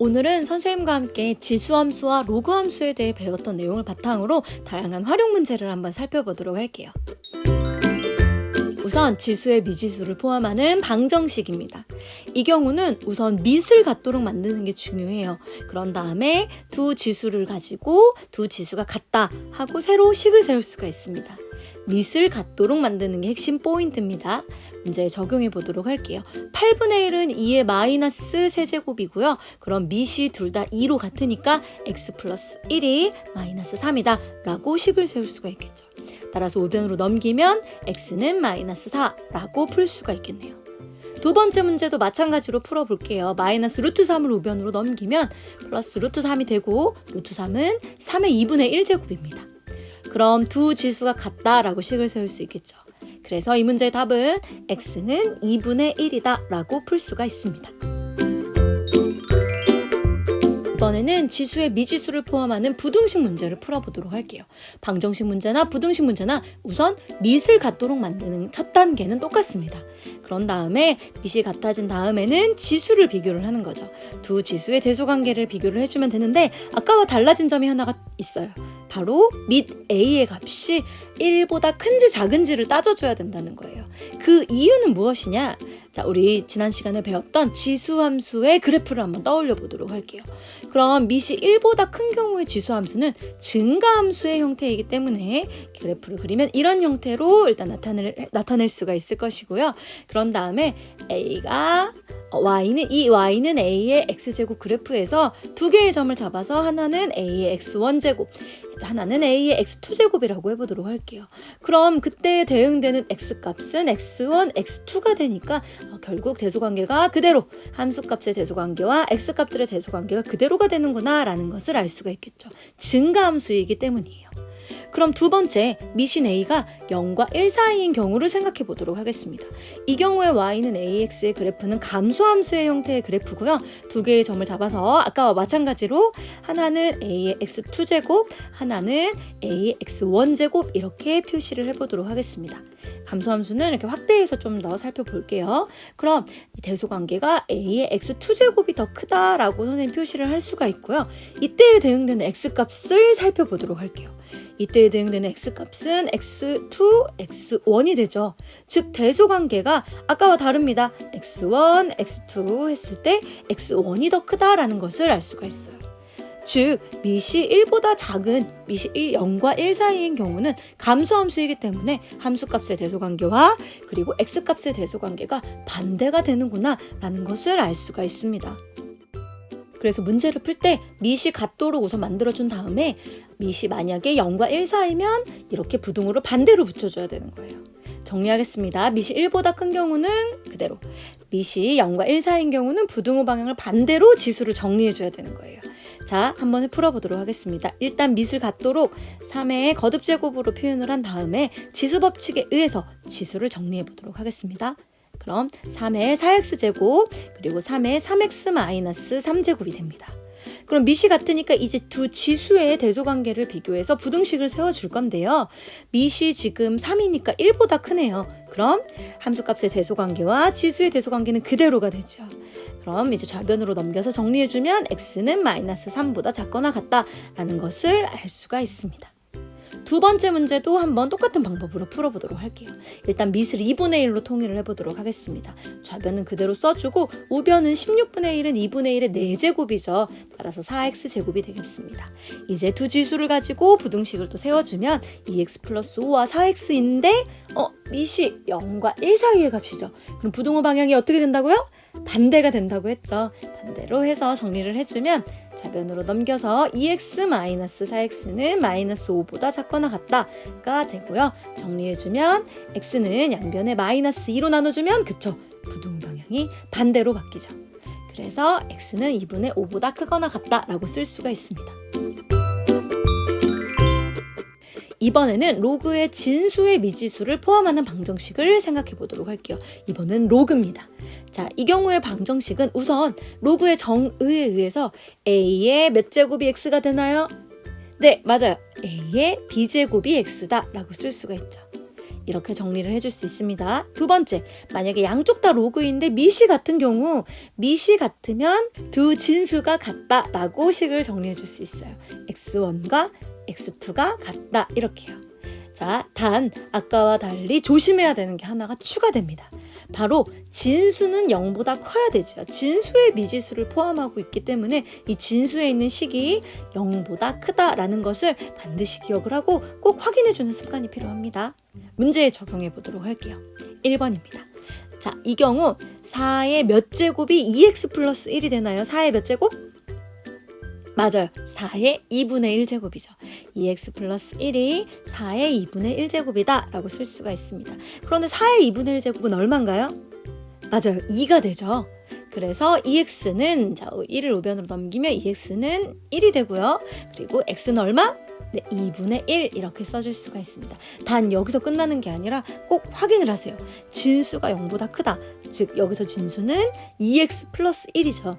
오늘은 선생님과 함께 지수함수와 로그함수에 대해 배웠던 내용을 바탕으로 다양한 활용 문제를 한번 살펴보도록 할게요. 우선 지수의 미지수를 포함하는 방정식입니다. 이 경우는 우선 밑을 같도록 만드는 게 중요해요. 그런 다음에 두 지수를 가지고 두 지수가 같다 하고 새로 식을 세울 수가 있습니다. 밑을 같도록 만드는 게 핵심 포인트입니다. 문제에 적용해 보도록 할게요. 8분의 1은 2의 마이너스 세제곱이고요. 그럼 밑이 둘 다 2로 같으니까 x 플러스 1이 마이너스 3이다 라고 식을 세울 수가 있겠죠. 따라서 우변으로 넘기면 x는 마이너스 4라고 풀 수가 있겠네요. 두 번째 문제도 마찬가지로 풀어볼게요. 마이너스 루트 3을 우변으로 넘기면 플러스 루트 3이 되고 루트 3은 3의 2분의 1제곱입니다. 그럼 두 지수가 같다라고 식을 세울 수 있겠죠. 그래서 이 문제의 답은 x는 2분의 1이다 라고 풀 수가 있습니다. 이번에는 지수의 미지수를 포함하는 부등식 문제를 풀어보도록 할게요. 방정식 문제나 부등식 문제나 우선 밑을 같도록 만드는 첫 단계는 똑같습니다. 그런 다음에 밑이 같아진 다음에는 지수를 비교를 하는 거죠. 두 지수의 대소관계를 비교를 해주면 되는데 아까와 달라진 점이 하나가 있어요. 바로 밑 a의 값이 1보다 큰지 작은지를 따져줘야 된다는 거예요. 그 이유는 무엇이냐? 자, 우리 지난 시간에 배웠던 지수함수의 그래프를 한번 떠올려 보도록 할게요. 그럼 밑이 1보다 큰 경우의 지수함수는 증가함수의 형태이기 때문에 그래프를 그리면 이런 형태로 일단 나타낼 수가 있을 것이고요. 그런 다음에 y는 a의 x제곱 그래프에서 두 개의 점을 잡아서 하나는 a의 x1제곱, 하나는 a의 x2제곱이라고 해보도록 할게요. 그럼 그때 대응되는 x값은 x1, x2가 되니까 결국 대소관계가 그대로 함수값의 대소관계와 x값들의 대소관계가 그대로가 되는구나 라는 것을 알 수가 있겠죠. 증가함수이기 때문이에요. 그럼 두 번째, 밑인 a가 0과 1 사이인 경우를 생각해 보도록 하겠습니다. 이 경우에 y는 ax의 그래프는 감소함수의 형태의 그래프고요. 두 개의 점을 잡아서 아까와 마찬가지로 하나는 a의 x2제곱, 하나는 a의 x1제곱 이렇게 표시를 해보도록 하겠습니다. 감소함수는 이렇게 확대해서 좀 더 살펴볼게요. 그럼 이 대소관계가 a의 x2제곱이 더 크다라고 선생님 표시를 할 수가 있고요. 이때에 대응되는 x값을 살펴보도록 할게요. 이때에 대응되는 x값은 x2, x1이 되죠. 즉 대소관계가 아까와 다릅니다. x1, x2 했을 때 x1이 더 크다라는 것을 알 수가 있어요. 즉 밑이 1보다 작은 밑이 0과 1 사이인 경우는 감소함수이기 때문에 함수값의 대소관계와 그리고 x값의 대소관계가 반대가 되는구나 라는 것을 알 수가 있습니다. 그래서 문제를 풀 때 밑이 같도록 우선 만들어준 다음에 밑이 만약에 0과 1 사이면 이렇게 부등호를 반대로 붙여줘야 되는 거예요. 정리하겠습니다. 밑이 1보다 큰 경우는 그대로, 밑이 0과 1 사이인 경우는 부등호 방향을 반대로 지수를 정리해줘야 되는 거예요. 자, 한번 풀어보도록 하겠습니다. 일단 밑을 같도록 3의 거듭제곱으로 표현을 한 다음에 지수법칙에 의해서 지수를 정리해보도록 하겠습니다. 그럼 3의 4x제곱 그리고 3의 3x-3제곱이 됩니다. 그럼 밑이 같으니까 이제 두 지수의 대소관계를 비교해서 부등식을 세워줄 건데요. 밑이 지금 3이니까 1보다 크네요. 그럼 함수값의 대소관계와 지수의 대소관계는 그대로가 되죠. 그럼 이제 좌변으로 넘겨서 정리해주면 x는 마이너스 3보다 작거나 같다라는 것을 알 수가 있습니다. 두 번째 문제도 한번 똑같은 방법으로 풀어보도록 할게요. 일단 밑을 2분의 1로 통일을 해보도록 하겠습니다. 좌변은 그대로 써주고 우변은 16분의 1은 2분의 1의 4제곱이죠. 따라서 4x제곱이 되겠습니다. 이제 두 지수를 가지고 부등식을 또 세워주면 2x 플러스 5와 4x인데 밑이 0과 1 사이의 값이죠. 그럼 부등호 방향이 어떻게 된다고요? 반대가 된다고 했죠. 반대로 해서 정리를 해주면 좌변으로 넘겨서 2x-4x는 마이너스 5보다 작거나 같다가 되고요. 정리해주면 x는 양변에 마이너스 2로 나눠주면 그쵸, 부등호 방향이 반대로 바뀌죠. 그래서 x는 2분의 5보다 크거나 같다라고 쓸 수가 있습니다. 이번에는 로그의 진수의 미지수를 포함하는 방정식을 생각해 보도록 할게요. 이번엔 로그입니다. 자, 이 경우의 방정식은 우선 로그의 정의에 의해서 a의 몇 제곱이 x가 되나요? 네, 맞아요. a의 b제곱이 x다 라고 쓸 수가 있죠. 이렇게 정리를 해줄 수 있습니다. 두 번째, 만약에 양쪽 다 로그인데 미시 같은 경우 미시 같으면 두 진수가 같다라고 식을 정리해 줄 수 있어요. x1과 x2가 같다 이렇게요. 자, 단 아까와 달리 조심해야 되는 게 하나가 추가됩니다. 바로 진수는 0보다 커야 되죠. 진수의 미지수를 포함하고 있기 때문에 이 진수에 있는 식이 0보다 크다라는 것을 반드시 기억을 하고 꼭 확인해주는 습관이 필요합니다. 문제에 적용해 보도록 할게요. 1번입니다. 자, 이 경우 4의 몇 제곱이 2x 플러스 1이 되나요? 4의 몇 제곱? 맞아요. 4의 2분의 1 제곱이죠. 2x 플러스 1이 4의 2분의 1 제곱이다 라고 쓸 수가 있습니다. 그런데 4의 2분의 1 제곱은 얼마인가요? 맞아요. 2가 되죠. 그래서 2x는 1을 우변으로 넘기면 2x는 1이 되고요. 그리고 x는 얼마? 네, 2분의 1 이렇게 써줄 수가 있습니다. 단 여기서 끝나는 게 아니라 꼭 확인을 하세요. 진수가 0보다 크다. 즉 여기서 진수는 2x 플러스 1이죠.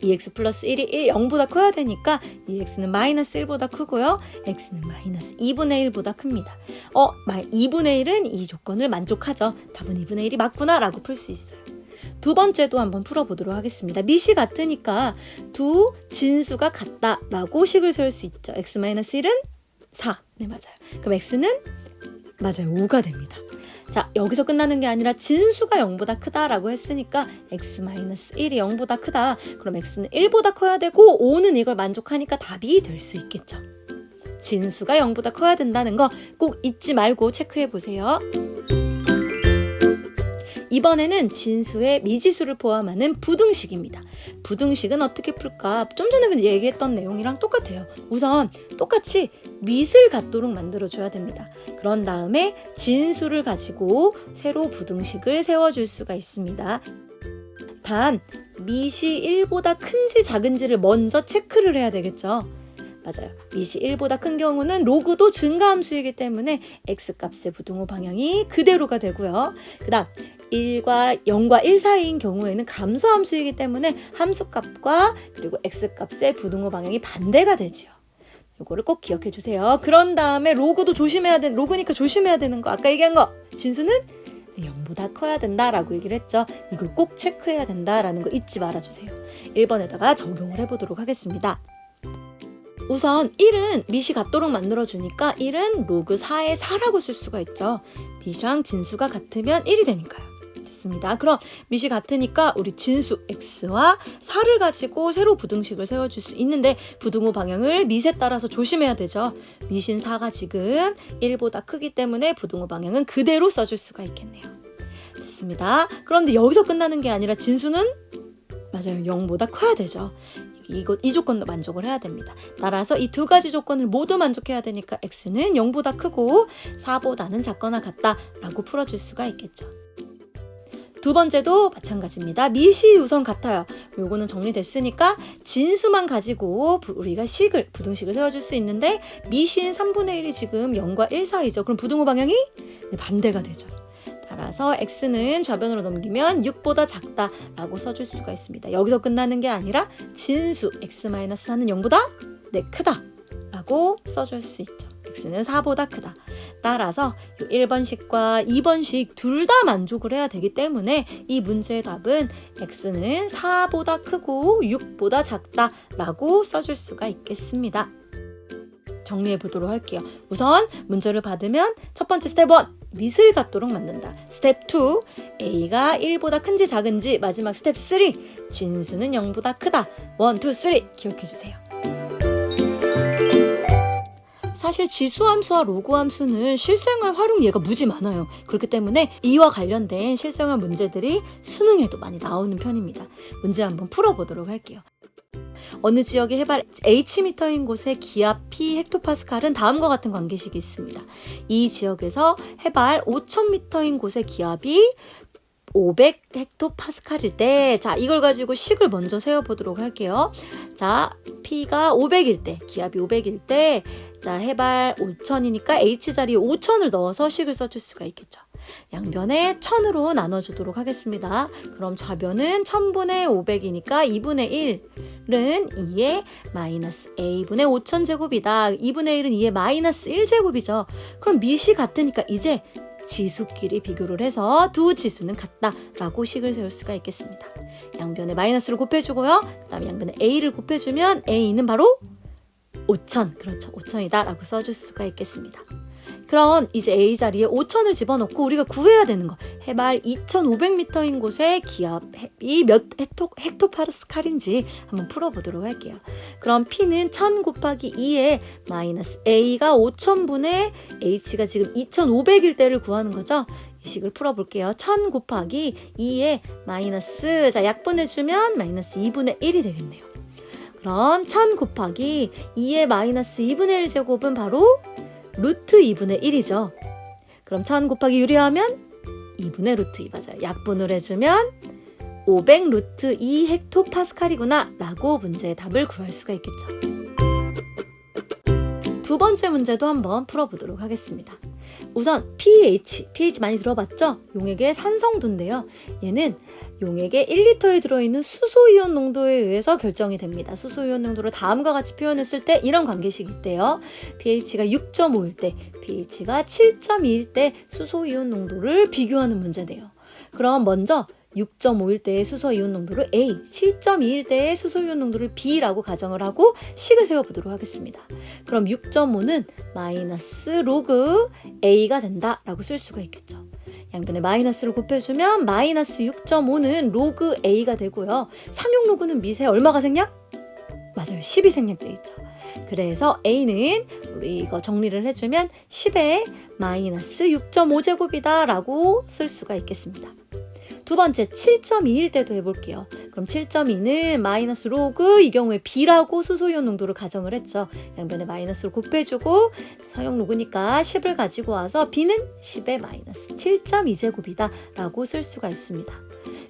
2x 플러스 1이 0보다 커야 되니까 2x는 마이너스 1보다 크고요. x는 마이너스 2분의 1보다 큽니다. 2분의 1은 이 조건을 만족하죠. 답은 2분의 1이 맞구나 라고 풀 수 있어요. 두 번째도 한번 풀어보도록 하겠습니다. 미시 같으니까 두 진수가 같다라고 식을 세울 수 있죠. x-1은 4. 네, 맞아요. 그럼 x는 맞아요. 5가 됩니다. 자, 여기서 끝나는 게 아니라 진수가 0보다 크다라고 했으니까 x-1이 0보다 크다. 그럼 x는 1보다 커야 되고 5는 이걸 만족하니까 답이 될 수 있겠죠. 진수가 0보다 커야 된다는 거 꼭 잊지 말고 체크해 보세요. 이번에는 진수의 미지수를 포함하는 부등식입니다. 부등식은 어떻게 풀까? 좀 전에 얘기했던 내용이랑 똑같아요. 우선 똑같이 밑을 같도록 만들어줘야 됩니다. 그런 다음에 진수를 가지고 새로 부등식을 세워줄 수가 있습니다. 단 밑이 1보다 큰지 작은지를 먼저 체크를 해야 되겠죠. 맞아요. 밑이 1보다 큰 경우는 로그도 증가함수이기 때문에 x값의 부등호 방향이 그대로가 되고요. 그 다음 1과 0과 1 사이인 경우에는 감소함수이기 때문에 함수값과 그리고 x값의 부등호 방향이 반대가 되죠. 이거를 꼭 기억해 주세요. 그런 다음에 로그도 로그니까 조심해야 되는 거 아까 얘기한 거 진수는 0보다 커야 된다라고 얘기를 했죠. 이걸 꼭 체크해야 된다라는 거 잊지 말아주세요. 1번에다가 적용을 해보도록 하겠습니다. 우선 1은 밑이 같도록 만들어주니까 1은 로그 4의 4라고 쓸 수가 있죠. 밑이랑 진수가 같으면 1이 되니까요. 됐습니다. 그럼 밑이 같으니까 우리 진수 x와 4를 가지고 새로 부등식을 세워줄 수 있는데 부등호 방향을 밑에 따라서 조심해야 되죠. 밑인 4가 지금 1보다 크기 때문에 부등호 방향은 그대로 써줄 수가 있겠네요. 됐습니다. 그런데 여기서 끝나는 게 아니라 진수는 맞아요. 0보다 커야 되죠. 이 조건도 만족을 해야 됩니다. 따라서 이 두 가지 조건을 모두 만족해야 되니까 x는 0보다 크고 4보다는 작거나 같다라고 풀어줄 수가 있겠죠. 두 번째도 마찬가지입니다. 밑이 우선 같아요. 요거는 정리됐으니까 진수만 가지고 우리가 부등식을 세워줄 수 있는데 밑인 3분의 1이 지금 0과 1 사이죠. 그럼 부등호 방향이 반대가 되죠. 따라서 x는 좌변으로 넘기면 6보다 작다라고 써줄 수가 있습니다. 여기서 끝나는 게 아니라 진수 x-4는 0보다 크다라고 써줄 수 있죠. x는 4보다 크다. 따라서 1번식과 2번식 둘 다 만족을 해야 되기 때문에 이 문제의 답은 x는 4보다 크고 6보다 작다라고 써줄 수가 있겠습니다. 정리해 보도록 할게요. 우선 문제를 받으면 첫 번째 스텝 1 밑을 같도록 만든다. 스텝 2 a가 1보다 큰지 작은지. 마지막 스텝 3 진수는 0보다 크다. 1, 2, 3 기억해 주세요. 사실 지수함수와 로그함수는 실생활 활용 예가 무지 많아요. 그렇기 때문에 이와 관련된 실생활 문제들이 수능에도 많이 나오는 편입니다. 문제 한번 풀어보도록 할게요. 어느 지역의 해발 H미터인 곳의 기압 P 헥토파스칼은 다음과 같은 관계식이 있습니다. 이 지역에서 해발 5000m인 곳의 기압이 500 헥토파스칼일 때, 자, 이걸 가지고 식을 먼저 세워보도록 할게요. 자, P가 500일 때, 기압이 500일 때, 자, 해발 5000이니까 H 자리에 5000을 넣어서 식을 써줄 수가 있겠죠. 양변에 1000으로 나눠주도록 하겠습니다. 그럼 좌변은 1000분의 500이니까 2분의 1은 2의 마이너스 a분의 5000제곱이다. 2분의 1은 2의 마이너스 1제곱이죠. 그럼 밑이 같으니까 이제 지수끼리 비교를 해서 두 지수는 같다라고 식을 세울 수가 있겠습니다. 양변에 마이너스를 곱해주고요. 그 다음에 양변에 a를 곱해주면 a는 바로 5000, 그렇죠. 5000이다 라고 써줄 수가 있겠습니다. 그럼 이제 A 자리에 5000을 집어넣고 우리가 구해야 되는 거, 해발 2500m인 곳에 기압이 몇 헥토파스칼인지 한번 풀어보도록 할게요. 그럼 P는 1000 곱하기 2에 마이너스 A가 5000분의 H가 지금 2500일 때를 구하는 거죠. 이 식을 풀어볼게요. 1000 곱하기 2에 마이너스, 자 약분해주면 마이너스 2분의 1이 되겠네요. 그럼 1000 곱하기 2의 마이너스 2분의 1 제곱은 바로 루트 2분의 1이죠. 그럼 1000 곱하기 유리하면 2분의 루트 2 맞아요. 약분을 해주면 500 루트 2 헥토파스칼이구나 라고 문제의 답을 구할 수가 있겠죠. 두 번째 문제도 한번 풀어보도록 하겠습니다. 우선 pH 많이 들어봤죠? 용액의 산성도인데요. 얘는 용액의 1리터에 들어있는 수소이온 농도에 의해서 결정이 됩니다. 수소이온 농도를 다음과 같이 표현했을 때 이런 관계식이 있대요. pH가 6.5일 때, pH가 7.2일 때 수소이온 농도를 비교하는 문제인데요. 그럼 먼저 6.5일 때의 수소이온 농도를 A, 7.2일 때의 수소이온 농도를 B라고 가정을 하고 식을 세워보도록 하겠습니다. 그럼 6.5는 마이너스 로그 A가 된다라고 쓸 수가 있겠죠. 양변에 마이너스를 곱해주면 마이너스 6.5는 로그 A가 되고요. 상용 로그는 미세 얼마가 생략? 맞아요. 10이 생략되어 있죠. 그래서 A는 우리 이거 정리를 해주면 10의 마이너스 6.5제곱이다 라고 쓸 수가 있겠습니다. 두 번째 7.2일 때도 해볼게요. 그럼 7.2는 마이너스 로그 이 경우에 B라고 수소이온 농도를 가정을 했죠. 양변에 마이너스를 곱해주고 상용 로그니까 10을 가지고 와서 B는 10의 마이너스 7.2제곱이다 라고 쓸 수가 있습니다.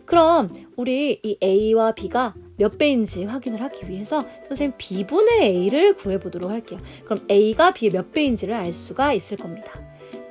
그럼 우리 이 A와 B가 몇 배인지 확인을 하기 위해서 선생님 B분의 A를 구해보도록 할게요. 그럼 A가 B의 몇 배인지를 알 수가 있을 겁니다.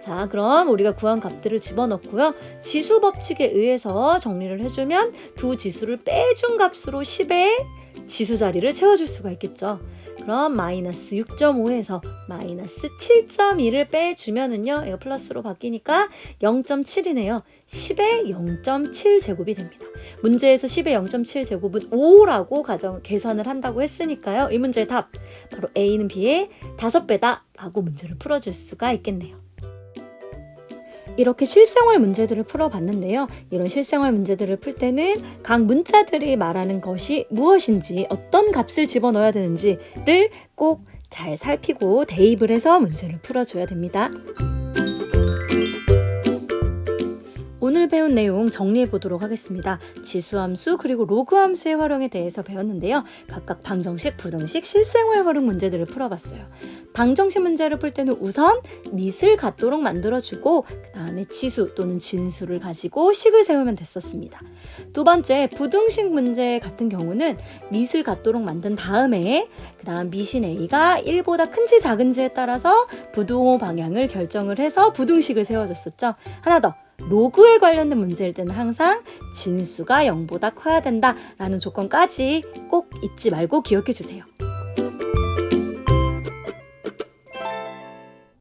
자, 그럼 우리가 구한 값들을 집어넣고요. 지수 법칙에 의해서 정리를 해주면 두 지수를 빼준 값으로 10의 지수 자리를 채워줄 수가 있겠죠. 그럼 마이너스 6.5에서 마이너스 7.2를 빼주면은요. 이거 플러스로 바뀌니까 0.7이네요. 10의 0.7 제곱이 됩니다. 문제에서 10의 0.7 제곱은 5라고 계산을 한다고 했으니까요. 이 문제의 답, 바로 A는 B의 5배다 라고 문제를 풀어줄 수가 있겠네요. 이렇게 실생활 문제들을 풀어봤는데요. 이런 실생활 문제들을 풀 때는 각 문자들이 말하는 것이 무엇인지, 어떤 값을 집어넣어야 되는지를 꼭 잘 살피고 대입을 해서 문제를 풀어줘야 됩니다. 오늘 배운 내용 정리해 보도록 하겠습니다. 지수함수 그리고 로그함수의 활용에 대해서 배웠는데요. 각각 방정식, 부등식, 실생활 활용 문제들을 풀어봤어요. 방정식 문제를 풀 때는 우선 밑을 같도록 만들어주고 그 다음에 지수 또는 진수를 가지고 식을 세우면 됐었습니다. 두 번째 부등식 문제 같은 경우는 밑을 같도록 만든 다음에 그 다음 밑인 A가 1보다 큰지 작은지에 따라서 부등호 방향을 결정을 해서 부등식을 세워줬었죠. 하나 더. 로그에 관련된 문제일 때는 항상 진수가 0보다 커야 된다라는 조건까지 꼭 잊지 말고 기억해 주세요.